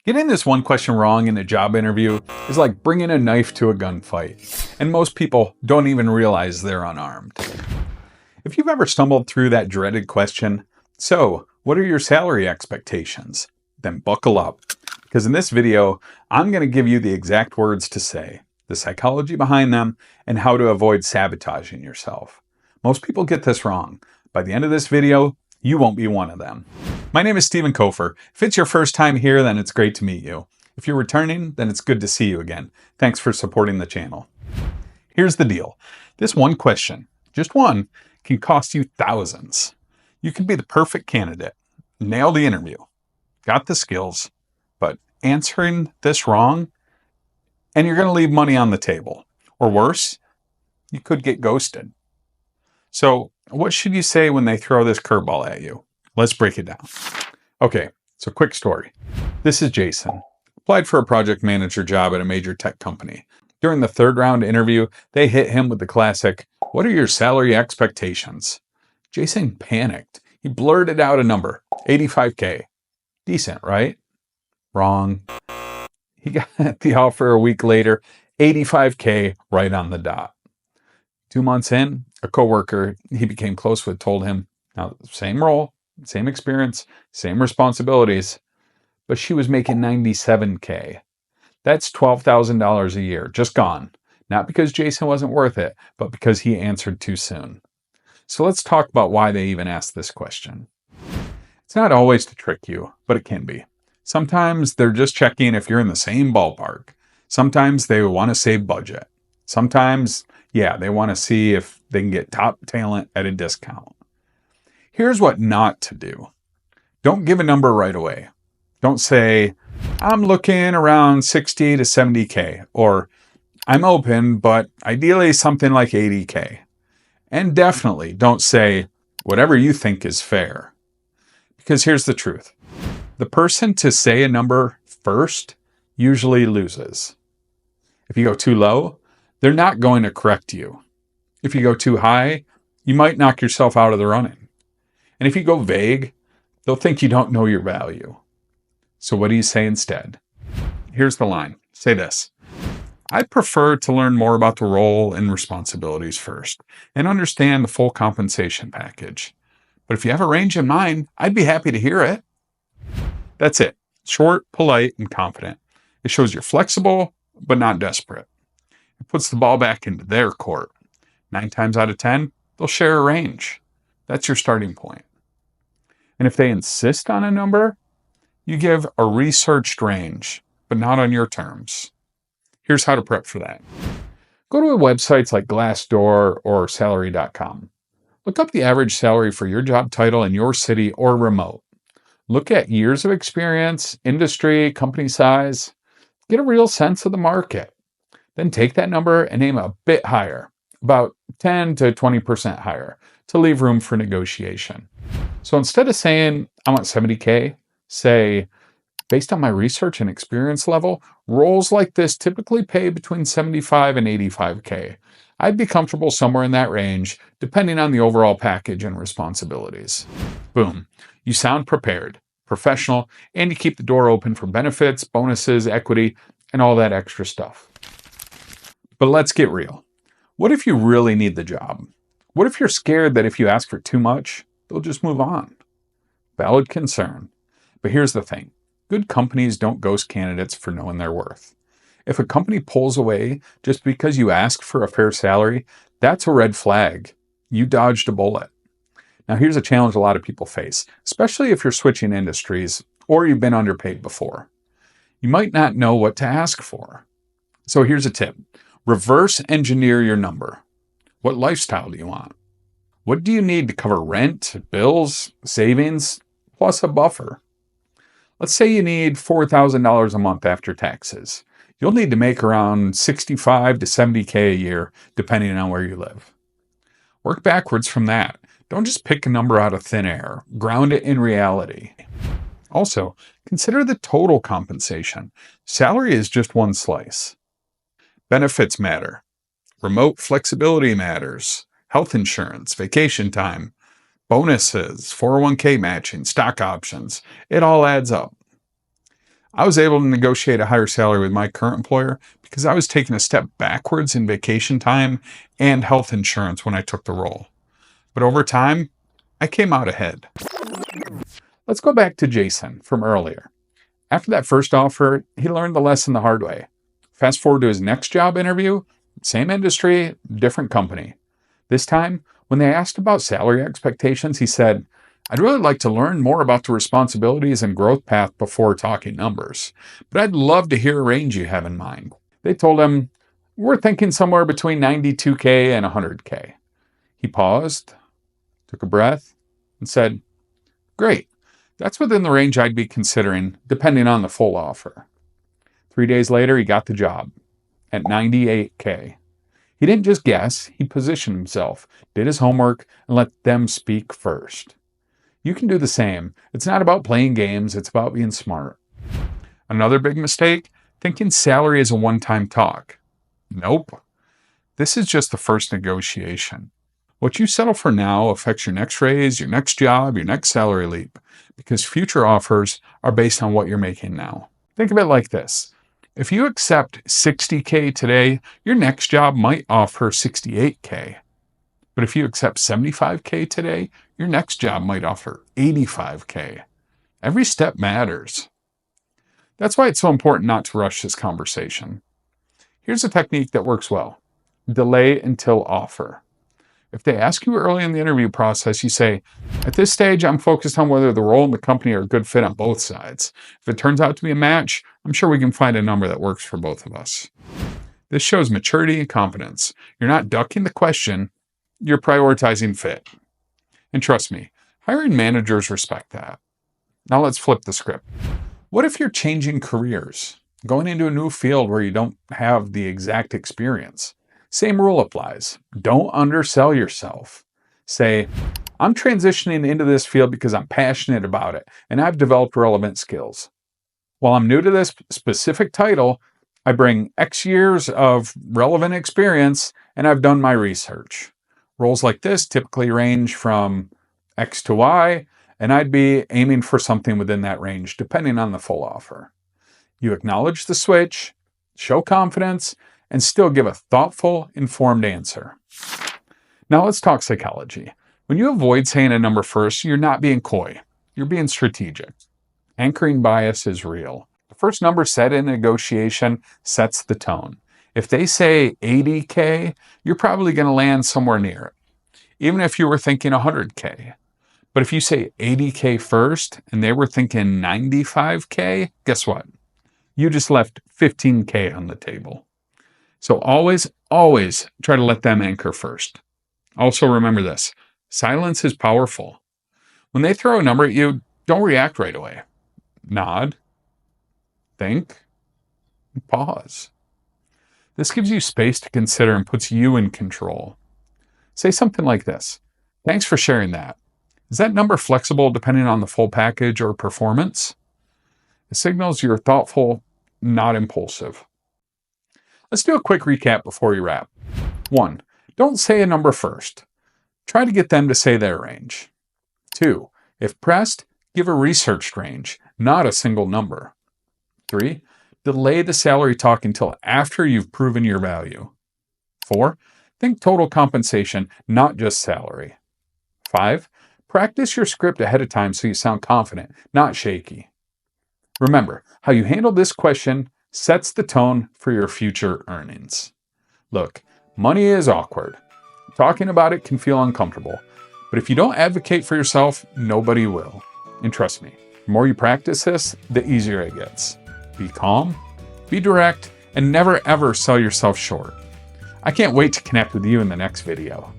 Getting this one question wrong in a job interview is like bringing a knife to a gunfight, and most people don't even realize they're unarmed. If you've ever stumbled through that dreaded question, so what are your salary expectations? Then buckle up, because in this video, I'm going to give you the exact words to say, the psychology behind them, and how to avoid sabotaging yourself. Most people get this wrong. By the end of this video, you won't be one of them. My name is Stephen Kofer. If it's your first time here, then it's great to meet you. If you're returning, then it's good to see you again. Thanks for supporting the channel. Here's the deal. This one question, just one, can cost you thousands. You could be the perfect candidate, nail the interview, got the skills, but answering this wrong, and you're going to leave money on the table. Or worse, you could get ghosted. So what should you say when they throw this curveball at you? Let's break it down. Okay, so quick story. This is Jason. Applied for a project manager job at a major tech company. During the third round interview, they hit him with the classic, "What are your salary expectations?" Jason panicked. He blurted out a number, 85K. Decent, right? Wrong. He got the offer a week later, 85K right on the dot. 2 months in, a coworker he became close with told him, now same role, same experience, same responsibilities, but she was making 97K. That's $12,000 a year, just gone. Not because Jason wasn't worth it, but because he answered too soon. So let's talk about why they even asked this question. It's not always to trick you, but it can be. Sometimes they're just checking if you're in the same ballpark. Sometimes they want to save budget. Sometimes, they want to see if they can get top talent at a discount. Here's what not to do. Don't give a number right away. Don't say, "I'm looking around 60 to 70K," or "I'm open, but ideally something like 80K. And definitely don't say, "Whatever you think is fair." Because here's the truth. The person to say a number first usually loses. If you go too low, they're not going to correct you. If you go too high, you might knock yourself out of the running. And if you go vague, they'll think you don't know your value. So what do you say instead? Here's the line. Say this. "I'd prefer to learn more about the role and responsibilities first and understand the full compensation package. But if you have a range in mind, I'd be happy to hear it." That's it. Short, polite, and confident. It shows you're flexible, but not desperate. It puts the ball back into their court. 9 times out of 10, they'll share a range. That's your starting point. And if they insist on a number, you give a researched range, but not on your terms. Here's how to prep for that. Go to websites like Glassdoor or salary.com. Look up the average salary for your job title in your city or remote. Look at years of experience, industry, company size. Get a real sense of the market. Then take that number and aim a bit higher, about 10 to 20% higher, to leave room for negotiation. So instead of saying, "I want 70K, say, "Based on my research and experience level, roles like this typically pay between 75 and 85K. I'd be comfortable somewhere in that range, depending on the overall package and responsibilities." Boom. You sound prepared, professional, and you keep the door open for benefits, bonuses, equity, and all that extra stuff. But let's get real. What if you really need the job? What if you're scared that if you ask for too much, they'll just move on? Valid concern. But here's the thing. Good companies don't ghost candidates for knowing their worth. If a company pulls away just because you ask for a fair salary, that's a red flag. You dodged a bullet. Now here's a challenge a lot of people face, especially if you're switching industries or you've been underpaid before. You might not know what to ask for. So here's a tip. Reverse engineer your number. What lifestyle do you want? What do you need to cover rent, bills, savings, plus a buffer? Let's say you need $4,000 a month after taxes. You'll need to make around 65 to 70K a year, depending on where you live. Work backwards from that. Don't just pick a number out of thin air. Ground it in reality. Also, consider the total compensation. Salary is just one slice. Benefits matter. Remote flexibility matters. Health insurance, vacation time, bonuses, 401k matching, stock options. It all adds up. I was able to negotiate a higher salary with my current employer because I was taking a step backwards in vacation time and health insurance when I took the role. But over time, I came out ahead. Let's go back to Jason from earlier. After that first offer, he learned the lesson the hard way. Fast forward to his next job interview, same industry, different company. This time, when they asked about salary expectations, he said, "I'd really like to learn more about the responsibilities and growth path before talking numbers, but I'd love to hear a range you have in mind." They told him, "We're thinking somewhere between 92K and 100K. He paused, took a breath, and said, "Great. That's within the range I'd be considering, depending on the full offer." 3 days later, he got the job at 98K. He didn't just guess, he positioned himself, did his homework, and let them speak first. You can do the same. It's not about playing games, it's about being smart. Another big mistake, thinking salary is a one-time talk. Nope. This is just the first negotiation. What you settle for now affects your next raise, your next job, your next salary leap, because future offers are based on what you're making now. Think of it like this. If you accept 60K today, your next job might offer 68K. But if you accept 75K today, your next job might offer 85K. Every step matters. That's why it's so important not to rush this conversation. Here's a technique that works well. Delay until offer. If they ask you early in the interview process, you say, "At this stage, I'm focused on whether the role and the company are a good fit on both sides. If it turns out to be a match, I'm sure we can find a number that works for both of us." This shows maturity and confidence. You're not ducking the question, you're prioritizing fit. And trust me, hiring managers respect that. Now let's flip the script. What if you're changing careers, going into a new field where you don't have the exact experience? Same rule applies. Don't undersell yourself. Say, "I'm transitioning into this field because I'm passionate about it and I've developed relevant skills. While I'm new to this specific title, I bring X years of relevant experience and I've done my research. Roles like this typically range from X to Y, and I'd be aiming for something within that range depending on the full offer." You acknowledge the switch, show confidence, and still give a thoughtful, informed answer. Now let's talk psychology. When you avoid saying a number first, you're not being coy. You're being strategic. Anchoring bias is real. The first number said in a negotiation sets the tone. If they say 80K, you're probably going to land somewhere near it, even if you were thinking 100K. But if you say 80K first and they were thinking 95K, guess what? You just left 15K on the table. So always try to let them anchor first. Also remember this, silence is powerful. When they throw a number at you, don't react right away. Nod, think, and pause. This gives you space to consider and puts you in control. Say something like this, "Thanks for sharing that. Is that number flexible depending on the full package or performance?" It signals you're thoughtful, not impulsive. Let's do a quick recap before you wrap. 1. Don't say a number first. Try to get them to say their range. 2. If pressed, give a researched range, not a single number. 3. Delay the salary talk until after you've proven your value. 4. Think total compensation, not just salary. 5. Practice your script ahead of time so you sound confident, not shaky. Remember, how you handle this question sets the tone for your future earnings. Look, money is awkward. Talking about it can feel uncomfortable, but if you don't advocate for yourself, nobody will. And trust me, the more you practice this, the easier it gets. Be calm, be direct, and never ever sell yourself short. I can't wait to connect with you in the next video.